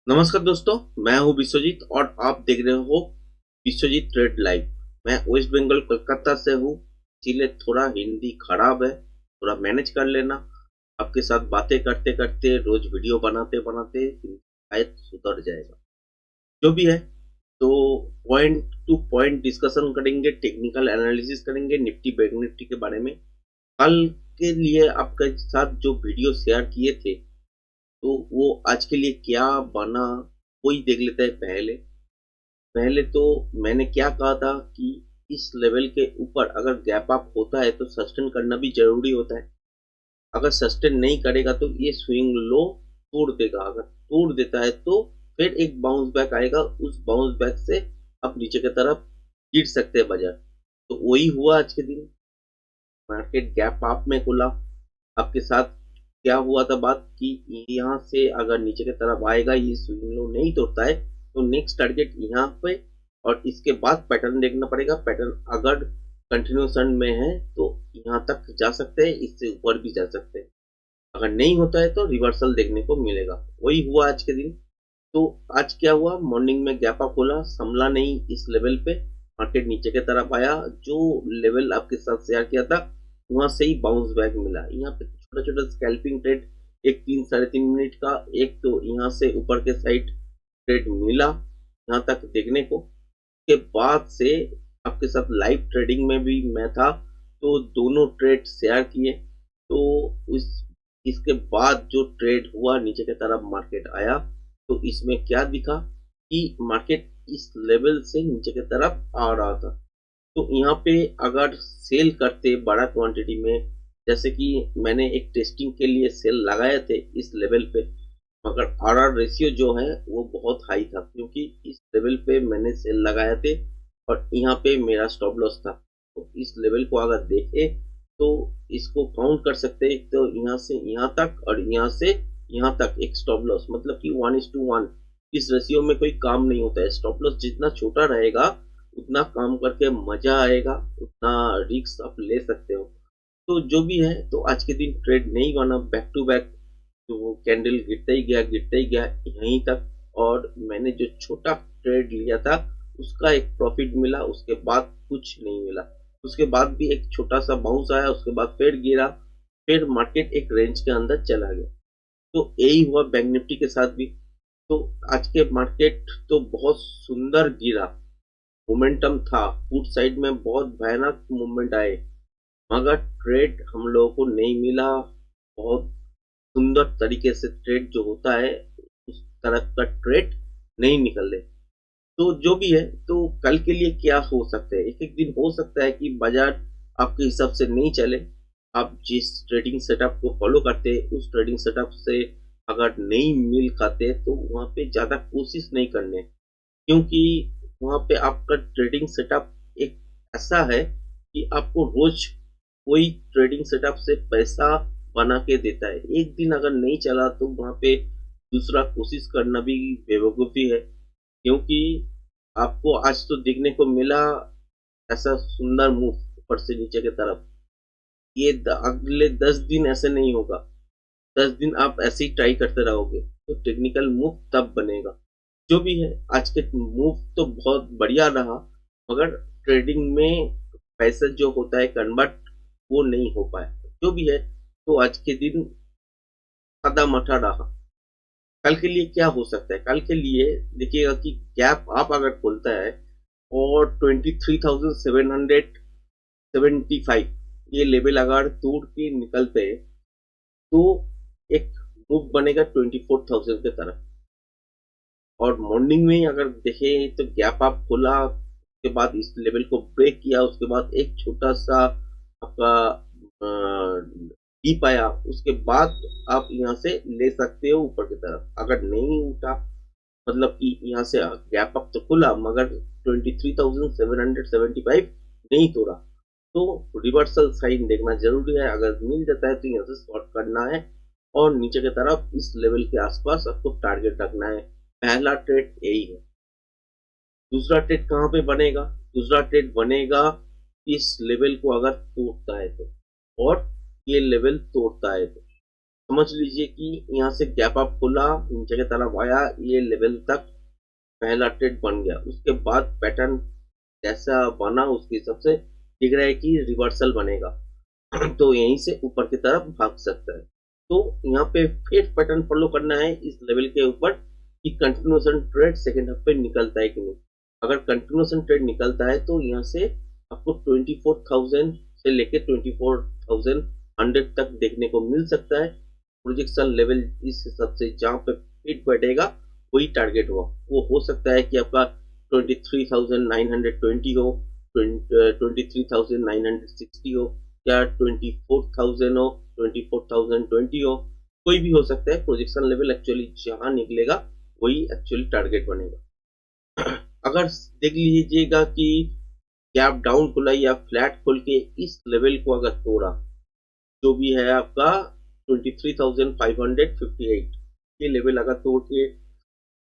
नमस्कार दोस्तों, मैं हूं विश्वजीत और आप देख रहे हो विश्वजीत ट्रेड लाइव। मैं वेस्ट बंगाल कोलकाता से हूं, इसीलिए थोड़ा हिंदी खराब है, थोड़ा मैनेज कर लेना। आपके साथ बातें करते करते रोज वीडियो बनाते बनाते शायद सुधर जाएगा। जो भी है, तो पॉइंट टू पॉइंट डिस्कशन करेंगे, टेक्निकल एनालिसिस करेंगे निफ्टी बैंक निफ्टी के बारे में। कल के लिए आपके साथ जो वीडियो शेयर किए थे, तो वो आज के लिए क्या बना, वही देख लेते हैं। पहले पहले तो मैंने क्या कहा था कि इस लेवल के ऊपर अगर गैप अप होता है तो सस्टेन करना भी जरूरी होता है। अगर सस्टेन नहीं करेगा तो ये स्विंग लो तोड़ देगा। अगर तोड़ देता है तो फिर एक बाउंस बैक आएगा, उस बाउंस बैक से आप नीचे की तरफ गिर सकते हैं बाजार। तो वही हुआ आज के दिन, मार्केट गैप अप में खुला। आपके साथ क्या हुआ था बात कि यहाँ से अगर नीचे की तरफ आएगा, ये स्विंग लो नहीं तोड़ता है तो नेक्स्ट टारगेट यहाँ पे, और इसके बाद पैटर्न देखना पड़ेगा। पैटर्न अगर कंटिन्यूएशन में है तो यहाँ तक जा सकते हैं, इससे ऊपर भी जा सकते हैं। अगर नहीं होता है तो रिवर्सल देखने को मिलेगा। वही हुआ आज के दिन। तो आज क्या हुआ, मॉर्निंग में गैप अप खोला, संभला नहीं इस लेवल पे, मार्केट नीचे की तरफ आया। जो लेवल आपके साथ शेयर किया था वहां से ही बाउंस बैक मिला। यहाँ पे छोटा छोटा स्कैल्पिंग ट्रेड, एक 3 साढ़े 3 मिनट का, एक तो यहाँ से ऊपर के साइड ट्रेड मिला यहाँ तक देखने को। के बाद से आपके साथ लाइव ट्रेडिंग में भी मैं था, तो दोनों ट्रेड शेयर किए। तो उस इसके बाद जो ट्रेड हुआ नीचे की तरफ मार्केट आया, तो इसमें क्या दिखा कि मार्केट इस लेवल से नीचे की तरफ आ रहा था। तो यहाँ पे अगर सेल करते बड़ा क्वांटिटी में, जैसे कि मैंने एक टेस्टिंग के लिए सेल लगाए थे इस लेवल पे, मगर आरआर रेशियो जो है वो बहुत हाई था, क्योंकि इस लेवल पे मैंने सेल लगाए थे और यहाँ पे मेरा स्टॉप लॉस था। तो इस लेवल को अगर देखे तो इसको काउंट कर सकते हैं, तो यहाँ से यहाँ तक और यहाँ से यहाँ तक एक स्टॉप लॉस, मतलब कि 1:1। इस रेशियो में कोई काम नहीं होता है। स्टॉप लॉस जितना छोटा रहेगा उतना काम करके मजा आएगा, उतना रिस्क आप ले सकते हो। तो जो भी है, तो आज के दिन ट्रेड नहीं बना, बैक टू बैक। तो वो कैंडल गिरता ही गया यहीं तक, और मैंने जो छोटा ट्रेड लिया था उसका एक प्रॉफिट मिला, उसके बाद कुछ नहीं मिला। उसके बाद भी एक छोटा सा बाउंस आया, उसके बाद फिर गिरा, फिर मार्केट एक रेंज के अंदर चला गया। तो यही हुआ बैंक निफ्टी के साथ भी। तो आज के मार्केट तो बहुत सुंदर गिरा, मोमेंटम था, फुट साइड में बहुत भयानक मूवमेंट आए, मगर ट्रेड हम लोगों को नहीं मिला। बहुत सुंदर तरीके से ट्रेड जो होता है उस तरह का ट्रेड नहीं निकले। तो जो भी है, तो कल के लिए क्या हो सकता है, एक एक दिन हो सकता है कि बाजार आपके हिसाब से नहीं चले। आप जिस ट्रेडिंग सेटअप को फॉलो करते हैं उस ट्रेडिंग सेटअप से अगर नहीं मिल खाते तो वहां पे ज्यादा कोशिश नहीं करने, क्योंकि वहां पे आपका ट्रेडिंग सेटअप एक ऐसा है कि आपको रोज कोई ट्रेडिंग सेटअप से पैसा बना के देता है। एक दिन अगर नहीं चला तो वहां पे दूसरा कोशिश करना भी बेवकूफी है, क्योंकि आपको आज तो देखने को मिला ऐसा सुंदर मूव ऊपर से नीचे की तरफ। ये अगले 10 दिन ऐसे नहीं होगा। 10 दिन आप ऐसे ही ट्राई करते रहोगे तो टेक्निकल मूव तब बनेगा। जो भी है, आज के मूव तो बहुत बढ़िया रहा, मगर ट्रेडिंग में पैसा जो होता है कन्वर्ट, वो नहीं हो पाया। जो भी है, तो आज के दिन सादा मठा रहा। कल के लिए क्या हो सकता है, कल के लिए देखिएगा कि गैप आप अगर खोलता है और 23,775 ये लेवल अगर तोड़ के निकलते हैं तो एक मूव बनेगा 24,000 के तरफ। और मॉर्निंग में अगर देखें तो गैप अप खोला, उसके बाद इस लेवल को ब्रेक किया, उसके बाद एक छोटा सा आपका डीप आया, उसके बाद आप यहाँ से ले सकते हो ऊपर की तरफ। अगर नहीं उठा, मतलब कि यहाँ से गैप अप तो खुला मगर 23,775 नहीं तोड़ा, तो रिवर्सल साइन देखना जरूरी है। अगर मिल जाता है तो यहाँ से शॉर्ट करना है और नीचे की तरफ इस लेवल के आसपास आपको टारगेट रखना है। पहला ट्रेड यही है। दूसरा ट्रेड कहाँ पे बनेगा, दूसरा ट्रेड बनेगा इस लेवल को अगर तोड़ता है तो, और ये लेवल तोड़ता है तो। समझ लीजिए कि यहाँ से गैप अप खुला, नीचे की तरफ आया, ये लेवल तक पहला ट्रेड बन गया। उसके बाद पैटर्न जैसा बना उसके हिसाब से दिख रहा है कि रिवर्सल बनेगा तो यहीं से ऊपर की तरफ भाग सकता है। तो यहाँ पे फिर पैटर्न फॉलो करना है इस लेवल के ऊपर कि कंटिन्यूएशन ट्रेड सेकेंड हाफ पे निकलता है कि नहीं। अगर कंटिन्यूएशन ट्रेड निकलता है तो यहाँ से आपको 24,000 से लेके 24,100 तक देखने को मिल सकता है। प्रोजेक्शन लेवल इस हिसाब से जहाँ पे फिट बैठेगा वही टारगेट हुआ। वो हो सकता है कि आपका 23,920 हो, 23,960 हो, या 24,000 हो, 24,020 हो, कोई भी हो सकता है। प्रोजेक्शन लेवल एक्चुअली जहां निकलेगा वही एक्चुअली टारगेट बनेगा। अगर देख लीजिएगा कि गैप डाउन खुला या फ्लैट खोल के इस लेवल को अगर तोड़ा, जो भी है आपका 23,558 ये लेवल अगर तोड़ के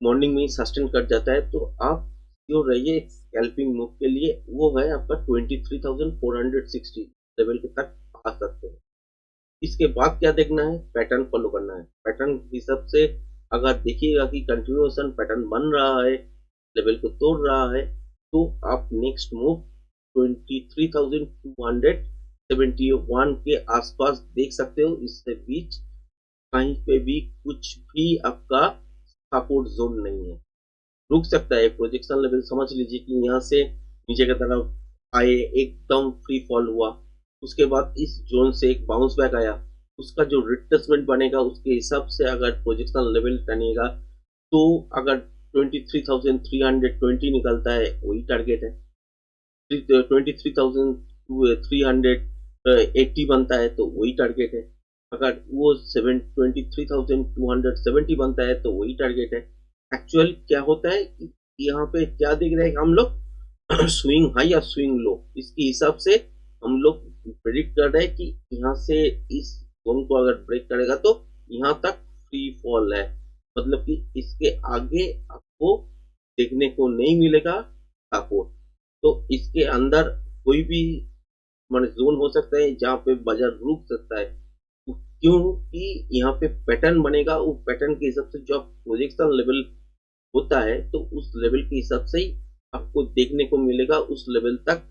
मॉर्निंग में सस्टेन कर जाता है तो आप जो रहिए स्कैल्पिंग मूव के लिए, वो है आपका 23,460 लेवल के तक आ सकते हैं। इसके बाद क्या देखना है, पैटर्न फॉलो करना है। पैटर्न हिसाब से अगर देखिएगा कि कंटिन्यूएशन पैटर्न बन रहा है, लेवल को तोड़ रहा है, तो आप नेक्स्ट मूव 23,271 के आसपास देख सकते हो। इससे बीच कहीं पे भी कुछ भी आपका सपोर्ट जोन नहीं है, रुक सकता है। प्रोजेक्शन लेवल समझ लीजिए कि यहाँ से नीचे की तरफ आए, एकदम फ्री फॉल हुआ, उसके बाद इस जोन से एक बाउंस बैक आया, उसका जो रिट्रेसमेंट बनेगा उसके हिसाब से अगर प्रोजेक्शन लेवल टनेगा तो अगर 23,320 निकलता है वही टारगेट है। 23,380 बनता है तो वही टारगेट है। अगर वो 23,270 बनता है तो वही टारगेट है। एक्चुअल क्या होता है, यहाँ पे क्या देख रहे हैं हम लोग, स्विंग हाई या स्विंग लो, इसके हिसाब से हम लोग प्रेडिक्ट कर रहे हैं कि यहाँ से इस जोन को अगर ब्रेक करेगा तो यहाँ तक फ्री फॉल है, मतलब कि इसके आगे आपको देखने को नहीं मिलेगा सपोर्ट। तो इसके अंदर कोई भी मान जोन हो सकता है जहाँ पे बाजार रुक सकता है, क्योंकि यहाँ पे पैटर्न बनेगा। वो पैटर्न के हिसाब से जो प्रोजेक्शन लेवल होता है तो उस लेवल के हिसाब से ही आपको देखने को मिलेगा। उस लेवल तक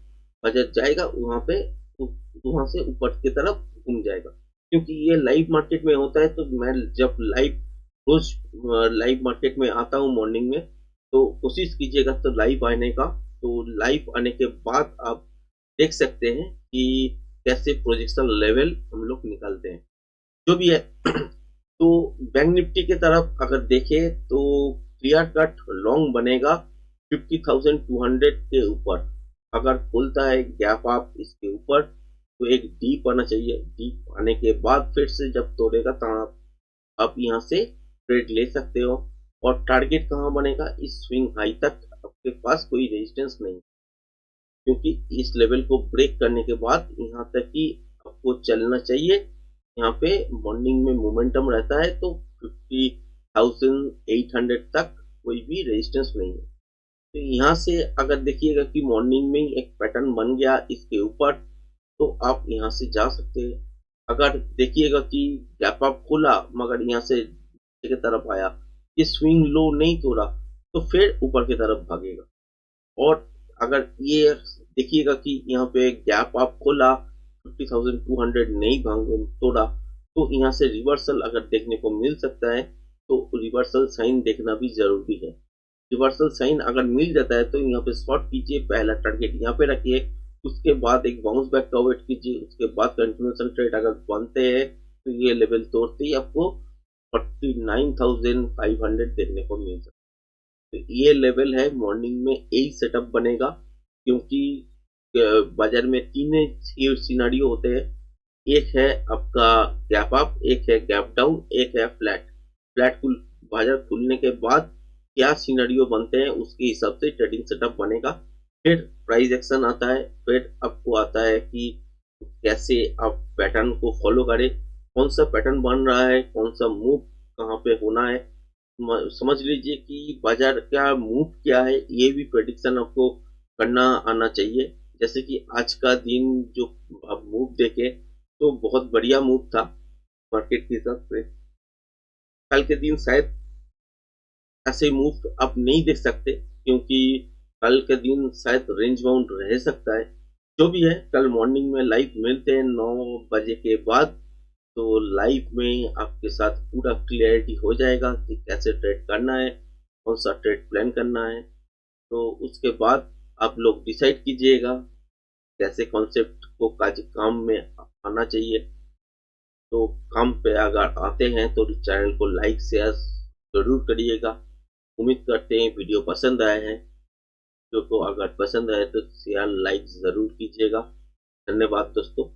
बाजार जाएगा, वहां पे वहां से ऊपर की तरफ घूम जाएगा। क्योंकि ये लाइव मार्केट में होता है, तो मैं जब रोज लाइव मार्केट में आता हूँ मॉर्निंग में, तो कोशिश कीजिएगा तो लाइव आने का। तो लाइव आने के बाद आप देख सकते हैं कि कैसे प्रोजेक्शन लेवल हम लोग निकालते हैं, जो भी है। तो बैंक निफ्टी की तरफ अगर देखें तो क्लियर कट लॉन्ग बनेगा 50,200 के ऊपर। अगर खुलता है गैप आप इसके ऊपर तो एक डीप आना चाहिए। डीप आने के बाद फिर से जब तोड़ेगा तो आप यहाँ से ट्रेड ले सकते हो। और टारगेट कहाँ बनेगा, इस स्विंग हाई तक आपके पास कोई रेजिस्टेंस नहीं, क्योंकि इस लेवल को ब्रेक करने के बाद यहाँ तक ही आपको चलना चाहिए। यहाँ पे मॉर्निंग में मोमेंटम रहता है तो 50,800 तक कोई भी रेजिस्टेंस नहीं है। तो यहाँ से अगर देखिएगा कि मॉर्निंग में एक पैटर्न बन गया इसके ऊपर, तो आप यहाँ से जा सकते हैं। अगर देखिएगा कि गैप अप खुला मगर यहाँ से नीचे की तरफ आया, ये स्विंग लो नहीं तोड़ा, तो फिर ऊपर की तरफ भागेगा। और अगर ये देखिएगा कि यहाँ पे गैप आप खोला 50,200 नहीं भांग तोड़ा, तो यहाँ से रिवर्सल अगर देखने को मिल सकता है तो रिवर्सल साइन देखना भी जरूरी है। रिवर्सल साइन अगर मिल जाता है तो यहाँ पे शॉर्ट कीजिए, पहला टारगेट यहाँ पे रखिए, उसके बाद एक बाउंस बैक का वेट कीजिए, उसके बाद कंटिन्यूएशन ट्रेड अगर बनते हैं तो ये लेवल तोड़ते ही आपको 49,500 देखने को मिल सकता है। तो ये लेवल है, मॉर्निंग में यही सेटअप बनेगा। क्योंकि बाजार में तीन सिनारियो होते हैं, एक है आपका गैप अप, एक है गैप डाउन, एक है फ्लैट। फ्लैट बाजार खुलने के बाद क्या सिनारियो बनते हैं उसके हिसाब से ट्रेडिंग सेटअप बनेगा। फिर प्राइस एक्शन आता है, फिर आपको आता है कि कैसे आप पैटर्न को फॉलो करें, कौन सा पैटर्न बन रहा है, कौन सा मूव कहाँ पे होना है। समझ लीजिए कि बाजार का मूव क्या है, ये भी प्रेडिक्शन आपको करना आना चाहिए। जैसे कि आज का दिन जो आप मूव देखे तो बहुत बढ़िया मूव था, मार्केट के हिसाब से। कल के दिन शायद ऐसे मूव आप नहीं देख सकते, क्योंकि कल के दिन शायद रेंज बाउंड रह सकता है। जो भी है, कल मॉर्निंग में लाइव मिलते हैं 9 बजे के बाद। तो लाइव में आपके साथ पूरा क्लियरिटी हो जाएगा कि कैसे ट्रेड करना है, कौन सा ट्रेड प्लान करना है। तो उसके बाद आप लोग डिसाइड कीजिएगा कैसे कॉन्सेप्ट को काम में आना चाहिए। तो काम पे अगर आते हैं तो चैनल को लाइक शेयर जरूर करिएगा। उम्मीद करते हैं वीडियो पसंद आए हैं। वीडियो को अगर पसंद आए तो शेयर लाइक जरूर कीजिएगा। धन्यवाद दोस्तों।